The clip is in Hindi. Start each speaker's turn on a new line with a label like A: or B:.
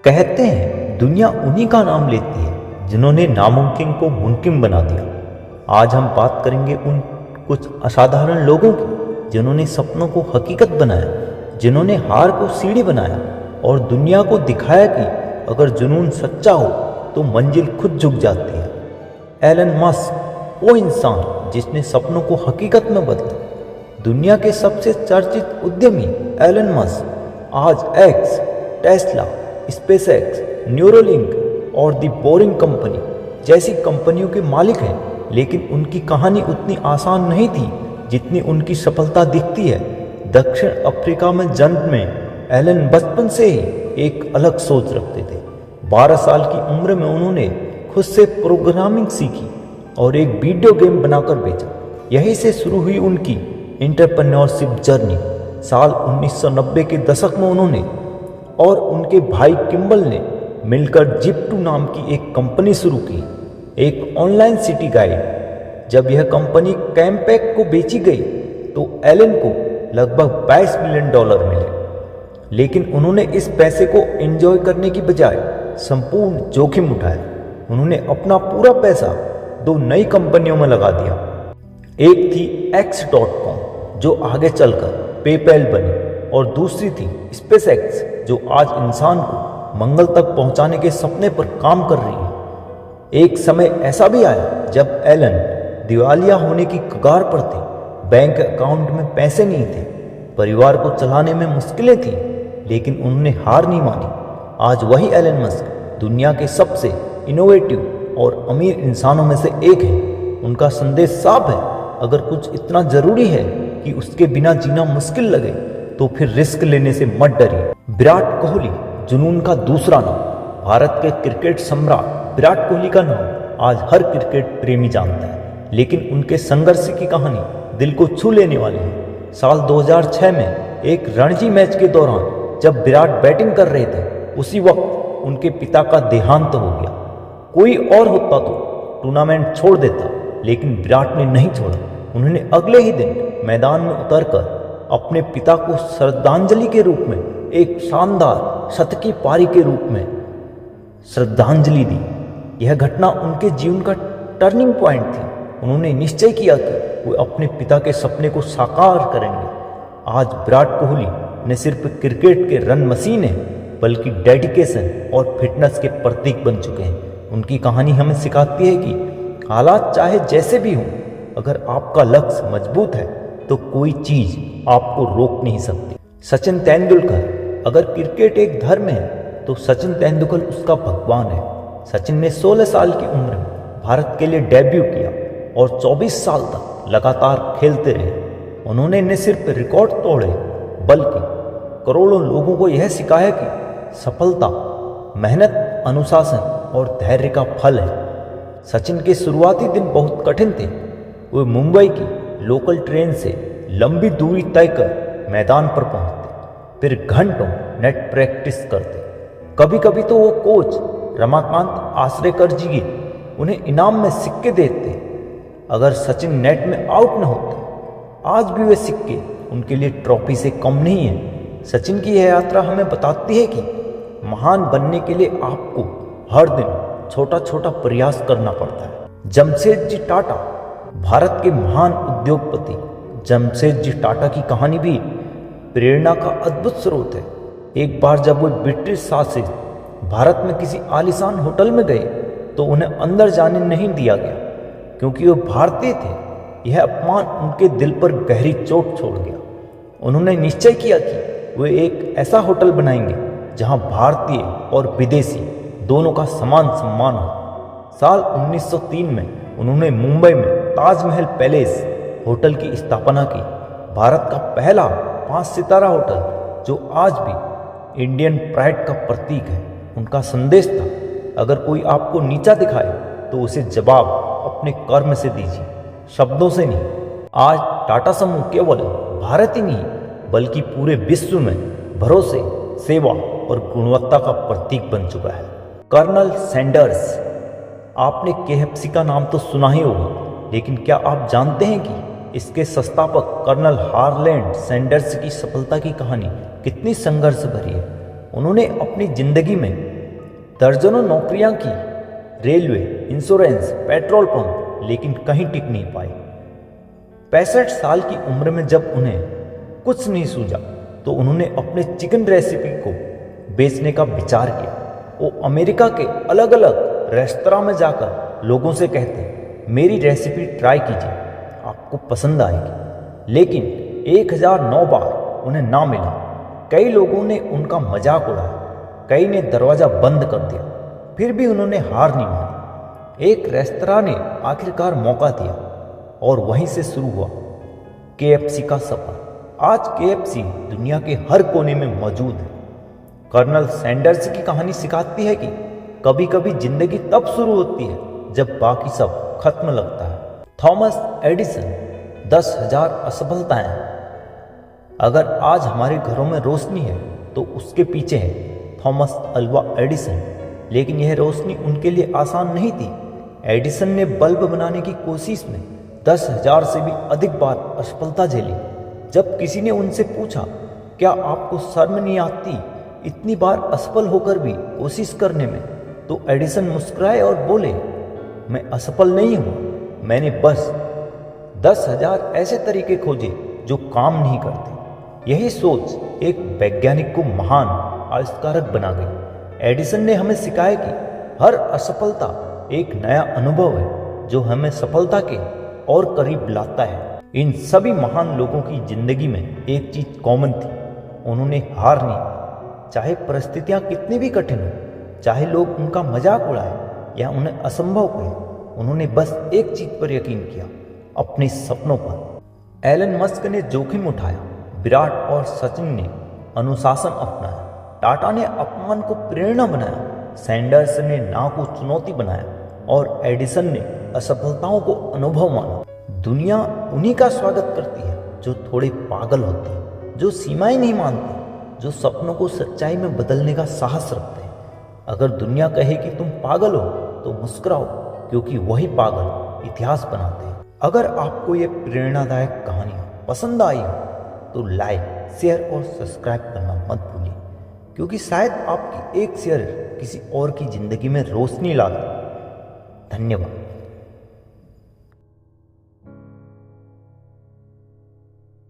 A: कहते हैं दुनिया उन्हीं का नाम लेती है जिन्होंने नामुमकिन को मुमकिन बना दिया। आज हम बात करेंगे उन कुछ असाधारण लोगों की जिन्होंने सपनों को हकीकत बनाया, जिन्होंने हार को सीढ़ी बनाया और दुनिया को दिखाया कि अगर जुनून सच्चा हो तो मंजिल खुद झुक जाती है। एलन मस्क वो इंसान जिसने सपनों को हकीकत में बदला। दुनिया के सबसे चर्चित उद्यमी एलन मस्क आज एक्स, टेस्ला, स्पेसएक्स, न्यूरोलिंक और दी बोरिंग कंपनी जैसी कंपनियों के मालिक हैं, लेकिन उनकी कहानी उतनी आसान नहीं थी जितनी उनकी सफलता दिखती है। दक्षिण अफ्रीका में जन्म में एलन बचपन से ही एक अलग सोच रखते थे। 12 साल की उम्र में उन्होंने खुद से प्रोग्रामिंग सीखी और एक वीडियो गेम बनाकर बेचा। यहीं से शुरू हुई उनकी एंटरप्रेन्योरशिप जर्नी। साल 1990 के दशक में उन्होंने और उनके भाई किम्बल ने मिलकर जिप2 नाम की एक कंपनी शुरू की, एक ऑनलाइन सिटी गाइड। जब यह कंपनी कैमपैक को बेची गई तो एलन को लगभग $22 मिलियन मिले, लेकिन उन्होंने इस पैसे को एंजॉय करने की बजाय संपूर्ण जोखिम उठाया। उन्होंने अपना पूरा पैसा 2 नई कंपनियों में लगा दिया। एक थी X.com जो आगे चलकर पेपैल बनी और दूसरी थी स्पेसएक्स जो आज इंसान को मंगल तक पहुंचाने के सपने पर काम कर रही है। एक समय ऐसा भी आया जब एलन दिवालिया होने की कगार पर थे। बैंक अकाउंट में पैसे नहीं थे, परिवार को चलाने में मुश्किलें थीं, लेकिन उन्होंने हार नहीं मानी। आज वही एलन मस्क दुनिया के सबसे इनोवेटिव और अमीर इंसानों में से एक है। उनका संदेश साफ है, अगर कुछ इतना जरूरी है कि उसके बिना जीना मुश्किल लगे तो फिर रिस्क लेने से मत डरिए। विराट कोहली जुनून का दूसरा नाम। भारत के क्रिकेट सम्राट विराट कोहली का नाम आज हर क्रिकेट प्रेमी जानता है, लेकिन उनके संघर्ष की कहानी दिल को छू लेने वाली है। साल 2006 में एक रणजी मैच के दौरान जब विराट बैटिंग कर रहे थे, उसी वक्त उनके पिता का देहांत हो गया। कोई और होता तो टूर्नामेंट छोड़ देता, लेकिन विराट ने नहीं छोड़ा। उन्होंने अगले ही दिन मैदान में उतरकर अपने पिता को श्रद्धांजलि के रूप में एक शानदार शतकीय पारी के रूप में श्रद्धांजलि दी। यह घटना उनके जीवन का टर्निंग पॉइंट थी। उन्होंने निश्चय किया कि वे अपने पिता के सपने को साकार करेंगे। आज विराट कोहली न सिर्फ क्रिकेट के रन मशीन हैं, बल्कि डेडिकेशन और फिटनेस के प्रतीक बन चुके हैं। उनकी कहानी हमें सिखाती है कि हालात चाहे जैसे भी हों, अगर आपका लक्ष्य मजबूत है तो कोई चीज आपको रोक नहीं सकती। सचिन तेंदुलकर, अगर क्रिकेट एक धर्म है तो सचिन तेंदुलकर उसका भगवान है। सचिन ने 16 साल की उम्र में भारत के लिए डेब्यू किया और 24 साल तक लगातार खेलते रहे। उन्होंने न सिर्फ रिकॉर्ड तोड़े, बल्कि करोड़ों लोगों को यह सिखाया कि सफलता मेहनत, अनुशासन और धैर्य का फल है। सचिन के शुरुआती दिन बहुत कठिन थे। वे मुंबई की लोकल ट्रेन से लंबी दूरी तय कर मैदान पर पहुंचते, फिर घंटों नेट प्रैक्टिस करते। कभी कभी तो वो कोच रमाकांत आचरेकर जी उन्हें इनाम में सिक्के देते अगर सचिन नेट में आउट न होते। आज भी वे सिक्के उनके लिए ट्रॉफी से कम नहीं है। सचिन की यह यात्रा हमें बताती है कि महान बनने के लिए आपको हर दिन छोटा छोटा प्रयास करना पड़ता है। जमशेदजी टाटा, भारत के महान उद्योगपति जमशेदजी टाटा की कहानी भी प्रेरणा का अद्भुत स्रोत है। एक बार जब वो ब्रिटिश शासित भारत में किसी आलीशान होटल में गए तो उन्हें अंदर जाने नहीं दिया गया क्योंकि वो भारतीय थे। यह अपमान उनके दिल पर गहरी चोट छोड़ गया। उन्होंने निश्चय किया कि वे एक ऐसा होटल बनाएंगे जहां भारतीय और विदेशी दोनों का समान सम्मान हो। साल 1903 में उन्होंने मुंबई में ताजमहल पैलेस होटल की स्थापना की। भारत का पहला 5 सितारा होटल जो आज भी इंडियन प्राइड का प्रतीक है। उनका संदेश था, अगर कोई आपको नीचा दिखाए तो उसे जवाब अपने कर्म से दीजिए, शब्दों से नहीं। आज टाटा समूह केवल भारत ही नहीं बल्कि पूरे विश्व में भरोसे, सेवा और गुणवत्ता का प्रतीक बन चुका है। कर्नल सैंडर्स, आपने KFC का नाम तो सुना ही होगा, लेकिन क्या आप जानते हैं कि इसके संस्थापक कर्नल हार्लैंड सैंडर्स की सफलता की कहानी कितनी संघर्ष भरी है। उन्होंने अपनी जिंदगी में दर्जनों नौकरियां की, रेलवे, इंश्योरेंस, पेट्रोल पंप, लेकिन कहीं टिक नहीं पाए। 65 साल की उम्र में जब उन्हें कुछ नहीं सूझा तो उन्होंने अपने चिकन रेसिपी को बेचने का विचार किया। वो अमेरिका के अलग अलग रेस्तरां में जाकर लोगों से कहते, मेरी रेसिपी ट्राई कीजिए, आपको पसंद आएगी। लेकिन 1009 बार उन्हें ना मिला। कई लोगों ने उनका मजाक उड़ाया, कई ने दरवाज़ा बंद कर दिया, फिर भी उन्होंने हार नहीं मानी। एक रेस्तरां ने आखिरकार मौका दिया और वहीं से शुरू हुआ KFC का सफर। आज KFC दुनिया के हर कोने में मौजूद है। कर्नल सैंडर्स की कहानी सिखाती है कि कभी कभी जिंदगी तब शुरू होती है जब बाकी सब खत्म लगता है। Thomas Edison, 10,000 असफलताएं। अगर आज हमारे घरों में रोशनी है तो उसके पीछे है थॉमस अल्वा एडिसन। लेकिन यह रोशनी उनके लिए आसान नहीं थी। एडिसन ने बल्ब बनाने की कोशिश में 10,000 से भी अधिक बार असफलता झेली। जब किसी ने उनसे पूछा, क्या आपको शर्म नहीं आती इतनी बार असफल होकर भी कोशिश करने में, तो एडिसन मुस्कुराए और बोले, मैं असफल नहीं हूँ, मैंने बस 10,000 ऐसे तरीके खोजे जो काम नहीं करते। यही सोच एक वैज्ञानिक को महान आविष्कारक बना गई। एडिसन ने हमें सिखाया कि हर असफलता एक नया अनुभव है जो हमें सफलता के और करीब लाता है। इन सभी महान लोगों की जिंदगी में एक चीज कॉमन थी, उन्होंने हार नहीं मानी। चाहे परिस्थितियां कितनी भी कठिन हो, चाहे लोग उनका मजाक उड़ाए या उन्हें असंभव कहे, उन्होंने बस एक चीज पर यकीन किया, अपने सपनों पर। एलन मस्क ने जोखिम उठाया, विराट और सचिन ने अनुशासन अपनाया, टाटा ने अपमान को प्रेरणा बनाया, सैंडर्स ने ना को चुनौती बनाया और एडिसन ने असफलताओं को अनुभव माना। दुनिया उन्हीं का स्वागत करती है जो थोड़े पागल होते हैं, जो सीमाएं नहीं मानते, जो सपनों को सच्चाई में बदलने का साहस रखते हैं। अगर दुनिया कहे कि तुम पागल हो तो मुस्कुराओ, क्योंकि वही पागल इतिहास बनाते हैं। अगर आपको ये प्रेरणादायक कहानियाँ पसंद आई हो तो लाइक, शेयर और सब्सक्राइब करना मत भूलिए, क्योंकि शायद आपकी एक शेयर किसी और की जिंदगी में रोशनी ला दे। धन्यवाद।